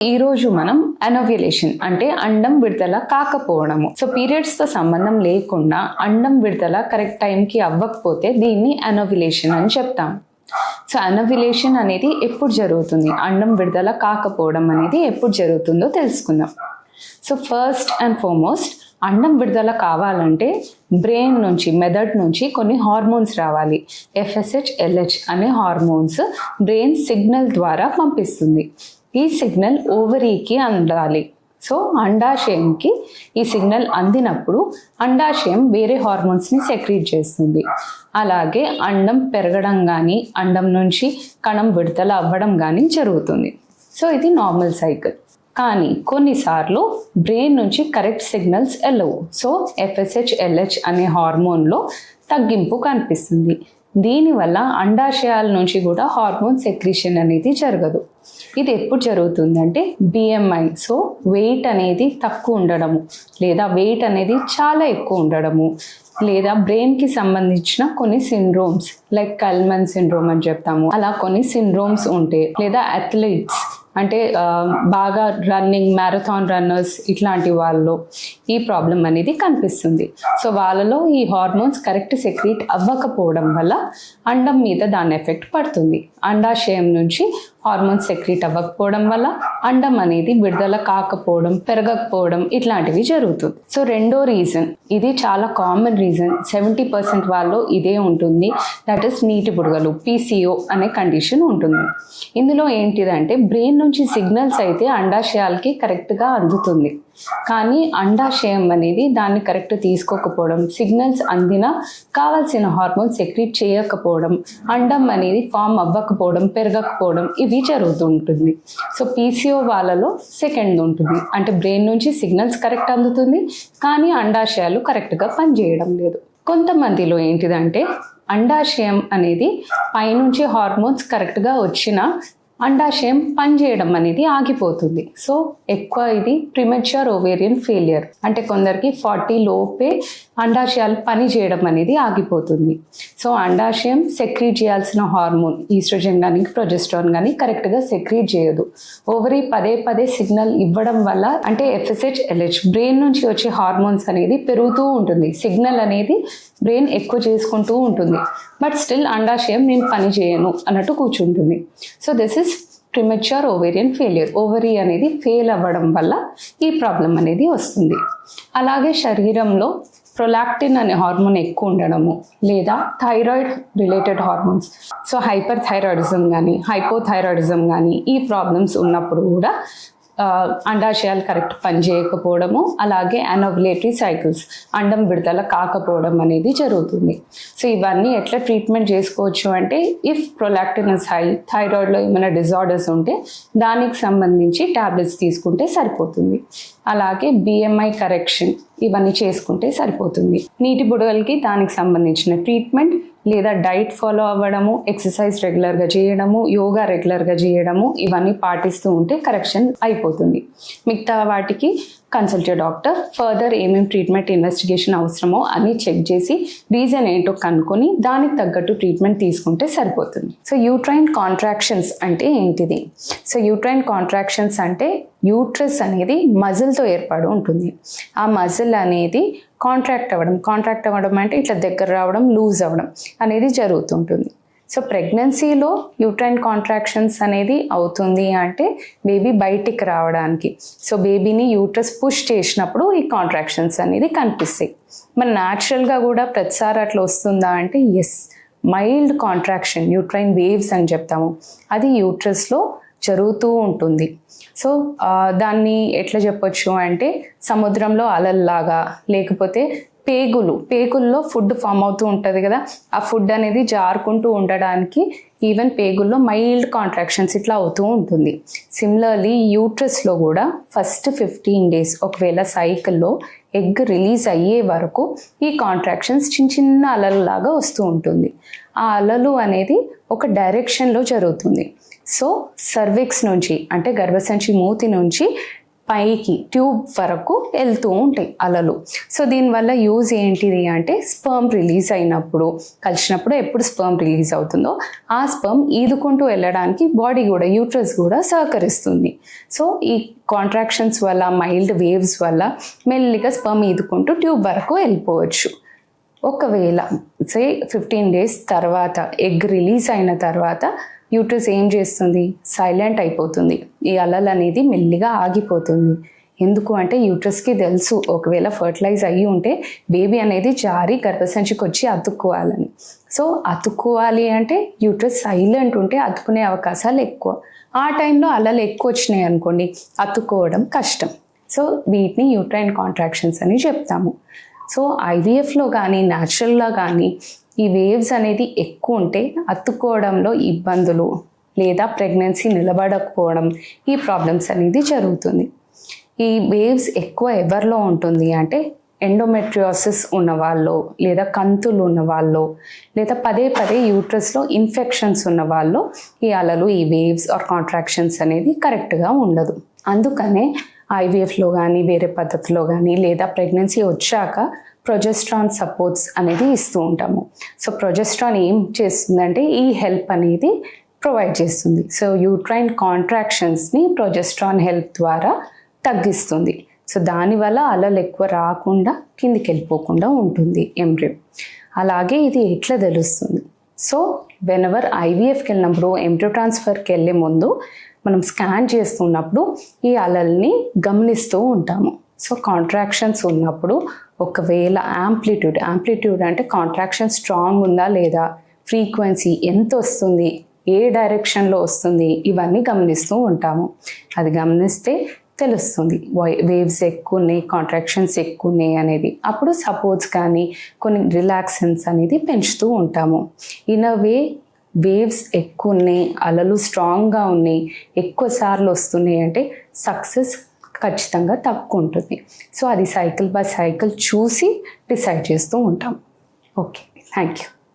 ఈరోజు మనం అనోవ్యులేషన్ అంటే అండం విడుదల కాకపోవడము. సో పీరియడ్స్ తో సంబంధం లేకుండా అండం విడుదల కరెక్ట్ టైంకి అవ్వకపోతే దీన్ని అనోవ్యులేషన్ అని చెప్తాం. సో అనోవ్యులేషన్ అనేది ఎప్పుడు జరుగుతుంది, అండం విడుదల కాకపోవడం అనేది ఎప్పుడు జరుగుతుందో తెలుసుకుందాం. సో ఫస్ట్ అండ్ ఫార్మోస్ట్ అండం విడుదల కావాలంటే బ్రెయిన్ నుంచి, మెదడు నుంచి కొన్ని హార్మోన్స్ రావాలి. FSH, LH అనే హార్మోన్స్ బ్రెయిన్ సిగ్నల్ ద్వారా పంపిస్తుంది. ఈ సిగ్నల్ ఓవరీకి అందాలి. సో అండాశయంకి ఈ సిగ్నల్ అందినప్పుడు అండాశయం వేరే హార్మోన్స్ని సెక్రీట్ చేస్తుంది. అలాగే అండం పెరగడం కానీ, అండం నుంచి కణం విడుదల అవ్వడం కానీ జరుగుతుంది. సో ఇది నార్మల్ సైకిల్. కానీ కొన్నిసార్లు బ్రెయిన్ నుంచి కరెక్ట్ సిగ్నల్స్ వెళ్ళవు. సో FSH, LH అనే హార్మోన్లో తగ్గింపు కనిపిస్తుంది. దీనివల్ల అండాశయాల నుంచి కూడా హార్మోన్ సెక్రీషన్ అనేది జరగదు. ఇది ఎప్పుడు జరుగుతుందంటే BMI, సో వెయిట్ అనేది తక్కువ ఉండడము, లేదా వెయిట్ అనేది చాలా ఎక్కువ ఉండడము, లేదా బ్రెయిన్కి సంబంధించిన కొన్ని సిండ్రోమ్స్ లైక్ కల్మన్ సిండ్రోమ్ అని చెప్తాము, అలా కొన్ని సిండ్రోమ్స్ ఉంటే, లేదా అథ్లెట్స్ అంటే బాగా రన్నింగ్, మ్యారథాన్ రన్నర్స్ ఇట్లాంటి వాళ్ళలో ఈ ప్రాబ్లం అనేది కనిపిస్తుంది. సో వాళ్ళలో ఈ హార్మోన్స్ కరెక్ట్ సెక్రీట్ అవ్వకపోవడం వల్ల అండం మీద దాని ఎఫెక్ట్ పడుతుంది. అండాశయం నుంచి హార్మోన్స్ సెక్రీట్ అవ్వకపోవడం వల్ల అండం అనేది విడుదల కాకపోవడం, పెరగకపోవడం ఇట్లాంటివి జరుగుతుంది. సో రెండో రీజన్, ఇది చాలా కామన్ రీజన్, 70% వాళ్ళు ఇదే ఉంటుంది. దట్ ఈస్ నీటి బుడగలు, PCO అనే కండిషన్ ఉంటుంది. ఇందులో ఏంటిదంటే బ్రెయిన్ నుంచి సిగ్నల్స్ అయితే అండాశయాలకి కరెక్ట్గా అందుతుంది, కానీ అండాశయం అనేది దాన్ని కరెక్ట్ తీసుకోకపోవడం, సిగ్నల్స్ అందినా కావాల్సిన హార్మోన్ సెక్రీట్ చేయకపోవడం, అండం అనేది ఫామ్ అవ్వకపోవడం, పెరగకపోవడం ఇవి జరుగుతుంటుంది. సో PCO వాళ్ళలో సెకండ్ ఉంటుంది, అంటే బ్రెయిన్ నుంచి సిగ్నల్స్ కరెక్ట్ అందుతుంది కానీ అండాశయాలు కరెక్ట్గా పనిచేయడం లేదు. కొంతమందిలో ఏంటిదంటే అండాశయం అనేది పైనుంచి హార్మోన్స్ కరెక్ట్గా వచ్చినా అండాశయం పనిచేయడం అనేది ఆగిపోతుంది. సో ఎక్కువ ఇది ప్రిమెచ్యూర్ ఓవేరియన్ ఫెయిలియర్, అంటే కొందరికి 40 లోపే అండాశయాలు పని చేయడం అనేది ఆగిపోతుంది. సో అండాశయం సెక్రీట్ చేయాల్సిన హార్మోన్ ఈస్ట్రోజన్ కానీ, ప్రొజెస్ట్రాన్ కానీ కరెక్ట్గా సెక్రీట్ చేయదు. ఓవరీ పదే పదే సిగ్నల్ ఇవ్వడం వల్ల, అంటే FSH, LH బ్రెయిన్ నుంచి వచ్చే హార్మోన్స్ అనేది పెరుగుతూ ఉంటుంది, సిగ్నల్ అనేది బ్రెయిన్ ఎక్కువ చేసుకుంటూ ఉంటుంది, బట్ స్టిల్ అండాశయం నేను పని చేయను అన్నట్టు కూర్చుంటుంది. So this is premature ovarian failure. Ovary అనేది ఫెయిల్ అవ్వడం వల్ల ఈ ప్రాబ్లం అనేది వస్తుంది. అలాగే శరీరంలో ప్రొలాక్టిన్ అనే హార్మోన్ ఎక్కువ ఉండడము, లేదా thyroid related hormones, so hyper thyroidism కానీ, హైపోథైరాయిడిజం కానీ ఈ ప్రాబ్లమ్స్ ఉన్నప్పుడు కూడా అండాశయాలు కరెక్ట్ పనిచేయకపోవడము, అలాగే అనోవ్యులేటరీ సైకిల్స్, అండం విడుదల కాకపోవడం అనేది జరుగుతుంది. సో ఇవన్నీ ఎట్లా ట్రీట్మెంట్ చేసుకోవచ్చు అంటే, ఇఫ్ ప్రొలాక్టిన్ ఇస్ హై, థైరాయిడ్లో ఏమైనా డిజార్డర్స్ ఉంటే దానికి సంబంధించి టాబ్లెట్స్ తీసుకుంటే సరిపోతుంది. అలాగే BMI కరెక్షన్ ఇవన్నీ చేసుకుంటే సరిపోతుంది. నీటి బుడగలకి దానికి సంబంధించిన ట్రీట్మెంట్, లేదా డైట్ ఫాలో అవ్వడము, ఎక్సర్సైజ్ రెగ్యులర్గా చేయడము, యోగా రెగ్యులర్గా చేయడము ఇవన్నీ పాటిస్తూ ఉంటే కరెక్షన్ అయిపోతుంది. మిగతా వాటికి కన్సల్ట్ డాక్టర్, ఫర్దర్ ఏమేమి ట్రీట్మెంట్ ఇన్వెస్టిగేషన్ అవసరమో అని చెక్ చేసి రీజన్ ఏంటో కనుక్కొని దానికి తగ్గట్టు ట్రీట్మెంట్ తీసుకుంటే సరిపోతుంది. సో యూట్రైన్ కాంట్రాక్షన్స్ అంటే ఏంటిది? సో యూట్రైన్ కాంట్రాక్షన్స్ అంటే యూట్రస్ అనేది మజిల్తో ఏర్పడి ఉంటుంది. ఆ మజిల్ అనేది కాంట్రాక్ట్ అవ్వడం అంటే ఇట్లా దగ్గర రావడం, లూజ్ అవ్వడం అనేది జరుగుతుంటుంది. సో ప్రెగ్నెన్సీలో యూట్రైన్ కాంట్రాక్షన్స్ అనేది అవుతుంది అంటే బేబీ బయటికి రావడానికి, సో బేబీని యూట్రస్ పుష్ చేసినప్పుడు ఈ కాంట్రాక్షన్స్ అనేది కనిపిస్తాయి. మరి న్యాచురల్గా కూడా ప్రతిసారి అట్లా వస్తుందా అంటే yes, mild contraction, uterine waves అని చెప్తాము, అది యూట్రస్లో జరుగుతూ ఉంటుంది. సో దాన్ని ఎట్లా చెప్పొచ్చు అంటే సముద్రంలో అలల్లాగా, లేకపోతే పేగుల్లో ఫుడ్ ఫామ్ అవుతూ ఉంటుంది కదా, ఆ ఫుడ్ అనేది జారుకుంటూ ఉండడానికి ఈవెన్ పేగుల్లో మైల్డ్ కాంట్రాక్షన్స్ ఇట్లా అవుతూ ఉంటుంది. సిమిలర్లీ యూట్రస్లో కూడా ఫస్ట్ 15 days ఒకవేళ సైకిల్లో ఎగ్ రిలీజ్ అయ్యే వరకు ఈ కాంట్రాక్షన్స్ చిన్న అలల్లాగా వస్తూ ఉంటుంది. ఆ అలలు అనేది ఒక డైరెక్షన్లో జరుగుతుంది. సో సర్విక్స్ నుంచి, అంటే గర్భసంచి మూతి నుంచి పైకి ట్యూబ్ వరకు వెళ్తూ ఉంటాయి అలలు. సో దీనివల్ల యూజ్ ఏంటిది అంటే స్పర్మ్ రిలీజ్ అయినప్పుడు కలిసినప్పుడు ఎప్పుడు స్పర్మ్ రిలీజ్ అవుతుందో ఆ స్పర్మ్ ఈదుకుంటూ వెళ్ళడానికి బాడీ కూడా యూట్రస్ కూడా సహకరిస్తుంది. సో ఈ కాంట్రాక్షన్స్ వల్ల మైల్డ్ వేవ్స్ వల్ల మెల్లిగా స్పర్మ్ ఈదుకుంటూ ట్యూబ్ వరకు వెళ్ళిపోవచ్చు. ఒకవేళ 15 days తర్వాత ఎగ్ రిలీజ్ అయిన తర్వాత యూట్రస్ ఏం చేస్తుంది, సైలెంట్ అయిపోతుంది. ఈ అలలు అనేది మెల్లిగా ఆగిపోతుంది. ఎందుకు అంటే యూట్రస్కి తెలుసు ఒకవేళ ఫర్టిలైజ్ అయ్యి ఉంటే బేబీ అనేది జారి గర్భసంచికి వచ్చి అతుక్కోవాలని. సో అతుక్కోవాలి అంటే యూట్రస్ సైలెంట్ ఉంటే అతుక్కునే అవకాశాలు ఎక్కువ. ఆ టైంలో అలలు ఎక్కువ వచ్చినాయి అనుకోండి, అతుక్కోవడం కష్టం. సో వీటిని యూట్రైన్ కాంట్రాక్షన్స్ అని చెప్తాము. సో ఐవీఎఫ్లో కానీ న్యాచురల్గా కానీ ఈ వేవ్స్ అనేది ఎక్కువ ఉంటే అతుక్కోవడంలో ఇబ్బందులు లేదా ప్రెగ్నెన్సీ నిలబడకపోవడం ఈ ప్రాబ్లమ్స్ అనేది జరుగుతుంది. ఈ వేవ్స్ ఎక్కువ ఎవరిలో ఉంటుంది అంటే ఎండోమెట్రియోసిస్ ఉన్న వాళ్ళు, లేదా కంతులు ఉన్న వాళ్ళు, లేదా పదే పదే యూట్రస్లో ఇన్ఫెక్షన్స్ ఉన్న వాళ్ళు ఈ అలలు, ఈ వేవ్స్ ఆర్ కాంట్రాక్షన్స్ అనేది కరెక్ట్గా ఉండదు. అందుకనే ఐవీఎఫ్లో కానీ వేరే పద్ధతిలో కానీ లేదా ప్రెగ్నెన్సీ వచ్చాక ప్రొజెస్ట్రాన్ సపోర్ట్స్ అనేది ఇస్తూ ఉంటాము. సో ప్రొజెస్ట్రాన్ ఏం చేస్తుందంటే ఈ హెల్ప్ అనేది ప్రొవైడ్ చేస్తుంది. సో యూట్రైన్ కాంట్రాక్షన్స్ని ప్రొజెస్ట్రాన్ హెల్ప్ ద్వారా తగ్గిస్తుంది. సో దానివల్ల అలలు ఎక్కువ రాకుండా కిందికి వెళ్ళిపోకుండా ఉంటుంది ఎంబ్రియో. అలాగే ఇది ఎట్లా తెలుస్తుంది? సో వెనెవర్ ఐవీఎఫ్కి వెళ్ళినప్పుడు ఎంబ్రియో ట్రాన్స్ఫర్కి వెళ్ళే ముందు మనం స్కాన్ చేస్తున్నప్పుడు ఈ అలల్ని గమనిస్తూ ఉంటాము. సో కాంట్రాక్షన్స్ ఉన్నప్పుడు ఒకవేళ యాంప్లిట్యూడ్ అంటే కాంట్రాక్షన్ స్ట్రాంగ్ ఉందా లేదా, ఫ్రీక్వెన్సీ ఎంత వస్తుంది, ఏ డైరెక్షన్లో వస్తుంది, ఇవన్నీ గమనిస్తూ ఉంటాము. అది గమనిస్తే తెలుస్తుంది వేవ్స్ ఎక్కువ ఉన్నాయి, కాంట్రాక్షన్స్ ఎక్కువ ఉన్నాయి అనేది. అప్పుడు సపోర్ట్స్ కానీ కొన్ని రిలాక్సెన్స్ అనేది పెంచుతూ ఉంటాము. ఇన్ అ వే వేవ్స్ ఎక్కువ ఉన్నాయి, అలలు స్ట్రాంగ్గా ఉన్నాయి, ఎక్కువ సార్లు వస్తున్నాయి అంటే సక్సెస్ ఖచ్చితంగా తక్కువ ఉంటుంది. సో అది సైకిల్ బై సైకిల్ చూసి డిసైడ్ చేస్తూ ఉంటాం. Okay, thank you.